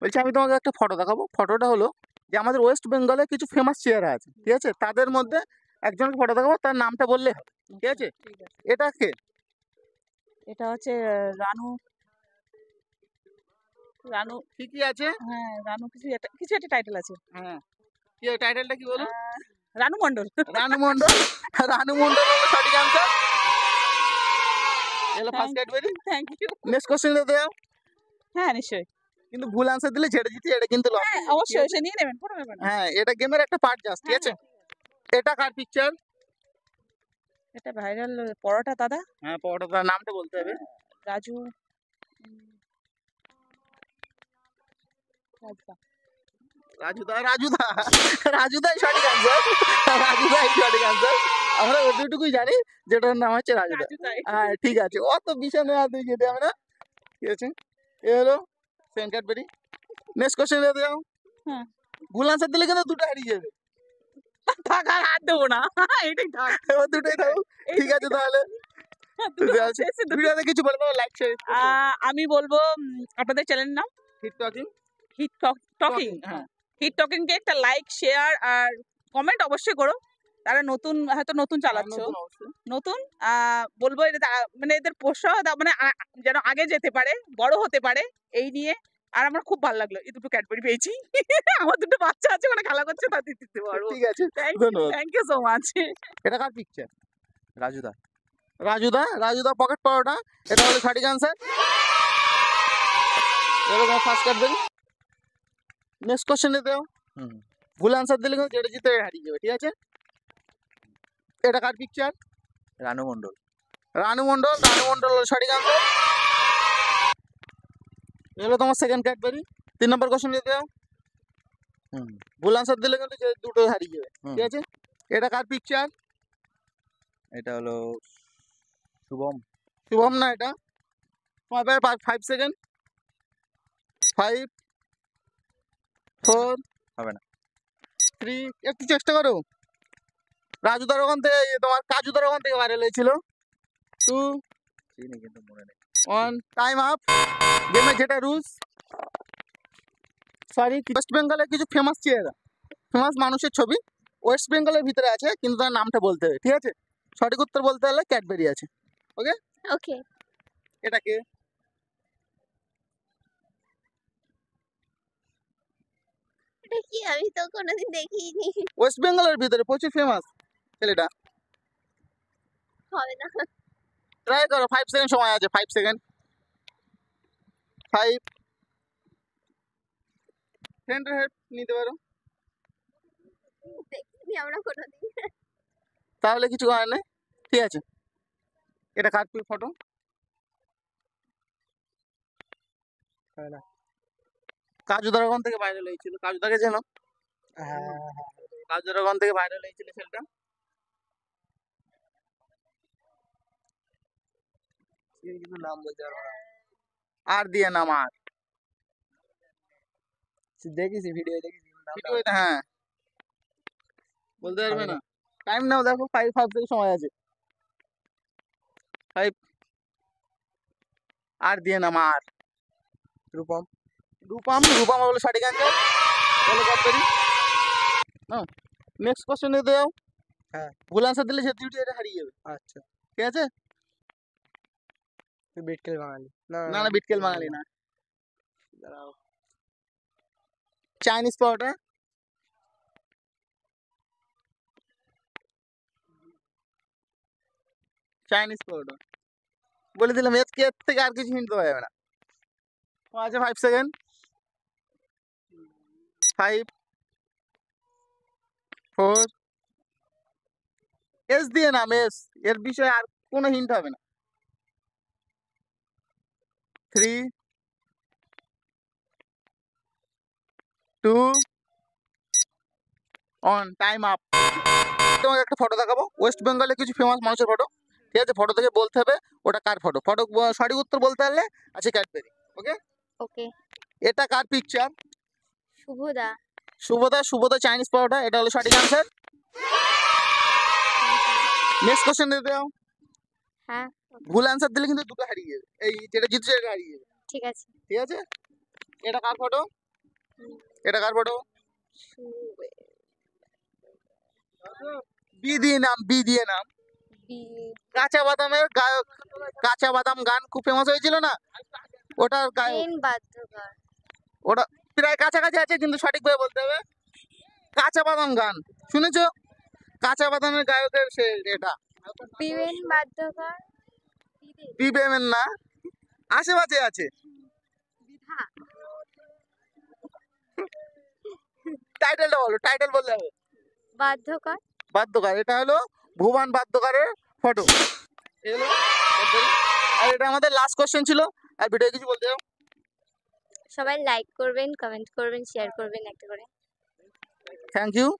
বলছি আমি তোমাকে একটা ফটো দেখাবো। ফটোটা হলো যে আমাদের ওয়েস্ট বেঙ্গলে কিছু ফেমাস চেহারা আছে, ঠিক আছে? তাদের মধ্যে একজনকে ফটো দেখাবো, তার নামটা বললে হবে, ঠিক আছে? ঠিক আছে। এটা কে? এটা হচ্ছে রানু। রানু ঠিকই আছে। হ্যাঁ, রানু কিছু একটা টাইটেল আছে। হ্যাঁ, কি টাইটেলটা কি বলো? রানু মণ্ডল। রানু মণ্ডল। রানু মণ্ডল হলো সঠিক আনসার। এলো first Thank- Cadbury. Thank you. Next question দাও। হ্যাঁ নিশ্চয়ই। কিন্তু ভুল আনসার দিলে ছেড়ে দিচ্ছি, এটা কিন্তু লস। হ্যাঁ অবশ্যই সে নিয়ে নেবেন, কোনো ব্যাপার না। হ্যাঁ, এটা গেমের একটা পার্ট জাস্ট, ঠিক আছে? এটা কার পিকচার? এটা ভাইরাল পরোটা দাদা। হ্যাঁ, পরোটার নামটা বলতে হবে। রাজু। রাজদা। রাজুদা। রাজুদা। রাজুদাই সঠিক আনসার। রাজুদাই সঠিক আনসার। আমরা ওটুকুই জানি যেটার নাম হচ্ছে রাজুদা। রাজুদাই। হ্যাঁ, ঠিক আছে, অত বিষয় নয়, আর যেতে হবে না, ঠিক আছে? এ হলো সেকেন্ড ক্যাডবেরি। নেক্সট কোশ্চেন দাও। হ্যাঁ। ভুল আনসার দিলে কিন্তু দুটো হারিয়ে যাবে। থাক আর হাত দেবো না, এটাই থাক। এবার দুটোই থাকো, ঠিক আছে? তাহলে ভিডিওতে কিছু বলে দাও, লাইক শেয়ার। আমি বলবো আপনাদের চ্যানেলের নাম হিট টকিং। Hit Talking. হ্যাঁ, হিট টকিং কে একটা লাইক শেয়ার আর কমেন্ট অবশ্যই করো। তারা হয়তো নতুন চালাচ্ছো, নতুন অবশ্যই। নতুন বলবো এটা মানে এদের পোষা মানে যেন আগে যেতে পারে, বড় হতে পারে এই নিয়ে। আর আমার খুব ভালো লাগলো এই দুটো ক্যাডবেরি পেয়েছি। আমার দুটো বাচ্চা আছে, মানে খেলা করছে, তাদের দিতে পারবো। ঠিক আছে, ধন্যবাদ। Thank you so much. এটা কার পিকচার? রাজুদা। রাজুদা। রাজুদা পকেট পরোটা, এটা হলো সঠিক আনসার। এরকম ফার্স্ট ক্যাডবেরি। নেক্সট কোশ্চেন দাও। ভুল আনসার দিলে কিন্তু যেটা জিতে হারিয়ে যাবে, ঠিক আছে? এটা কার পিকচার? রানু মণ্ডল। রানু মণ্ডল। রানু মণ্ডল হলো সঠিক আনসার। এগুলো তোমার সেকেন্ড ক্যাডবেরি। 3 নম্বর কোশ্চেন দাও। ভুল আনসার দিলে কিন্তু যে দুটো হারিয়ে যাবে, ঠিক আছে? এটা কার পিকচার? এটা হলো শুভম। শুভম না, এটা তোমার 5 সেকেন্ড। 5 4 হবে না। 3, একটু চেষ্টা করো। রাজুদার ওখান থেকে তোমার কাজুদার ওখান থেকে ভাইরাল হয়েছিল। 2 চিনি কিন্তু মনে নেই। 1, টাইম আপ। গেমে যেটা রুলস, সরি, ওয়েস্ট বেঙ্গলের কিছু ফেমাস চেহারা, ফেমাস মানুষের ছবি ওয়েস্ট বেঙ্গলের ভিতরে আছে, কিন্তু তার নামটা বলতে হবে, ঠিক আছে? সঠিক উত্তর বলতে হলে ক্যাডবেরি আছে। ওকে ওকে। এটা কে? এটা কি? আমি তো কোনোদিন দেখিনি। ওয়েস্ট বেঙ্গলের ভিতরে প্রচুর ফেমাস ছেলেটা। হবে না। ট্রাই করো, 5 সেকেন্ড সময় আছে। 5 সেকেন্ড। 5। ফ্রেন্ডের হেল্প নিতে পারো, দেখিনি আমরা কোনোদিন। তাহলে কিছু করার নেই, ঠিক আছে? এটা কার ফটো? কাজুদার ওখান থেকে ভাইরাল হয়েছিল। কাজুদাকে চেনো? কাজুদার ওখান থেকে ভাইরাল হয়েছিল ছেলেটা। নাম বলতে পারবো না। আর দিয়ে নাম আর। দেখেছি, ভিডিও দেখেছি। ভিডিওটা হ্যাঁ, বলতে পারবে না। টাইম নাও, দেখো 5 থেকে সময় আছে। 5। আর দিয়ে নাম আর। রূপম। রূপম। রূপম হলো সঠিক আনসার। বলো ক্যাডবেরি। হ্যাঁ, নেক্সট কোশ্চেন দাও। হ্যাঁ, ভুল আনসার দিলে সে ডিউটি এটা হারিয়ে যাবে। আচ্ছা, ঠিক আছে? বিটকেল বাঙালি। না না না, বিটকেল বাঙালি না। দাঁড়াও, চাইনিজ পরোটা। চাইনিজ পরোটা বলে দিলাম, এর থেকে আর কিছু হিন্ট দেওয়া যাবে না। আছে 5 সেকেন্ড। 5 4। এস দিয়ে নাম, এস। এর বিষয়ে আর কোনো হিন্ট হবে না। 3 2 1, টাইম আপ। তোমাকে একটা ফটো দেখাবো, ওয়েস্ট বেঙ্গলের কিছু ফেমাস মানুষের ফটো, ঠিক আছে? ফটো থেকে বলতে হবে ওটা কার ফটো। ফটো সঠিক উত্তর বলতে পারলে আছে ক্যাডবেরি। ওকে ওকে। এটা কার পিকচার? শুভদা। শুভদা। শুভদা চাইনিজ পরোটা, এটা হলো সঠিক আনসার। নেক্সট কোশ্চেন দিতে দাও। হ্যাঁ। ভুল আনসার দিলে কিন্তু দুটো হারিয়ে যাবে, এই যেটা জিতছে এটা হারিয়ে যাবে, ঠিক আছে। ঠিক আছে? এটা কার ফটো? এটা কার ফটো? সুবে- বি দিয়ে নাম, বি দিয়ে নাম। বি- কাঁচা বাদামের গায়ক, কাঁচা বাদাম গান খুব ফেমাস হয়েছিল না, ওটার গায়ক। বেন বাধ্যকর। ওটা প্রায় কাছাকাছি আছে কিন্তু সঠিকভাবে বলতে হবে। কাঁচা বাদাম গান শুনেছো? কাঁচা বাদামের গায়কের সে এটা। বিবেন বাধ্যকর। বিবেমের না, আশেপাশে আছে। বিধা। টাইটেলটা বলো, টাইটেল বললে হবে। বাধ্যকর। বাদ্যকার, এটা হলো ভুবন বাদ্যকারের ফটো। আর এটা আমাদের লাস্ট কোশ্চেন ছিল। আর ভিডিও কিছু বলতে চাও? সবাই লাইক করবেন, কমেন্ট করবেন, শেয়ার করবেন একটা করে। Thank you.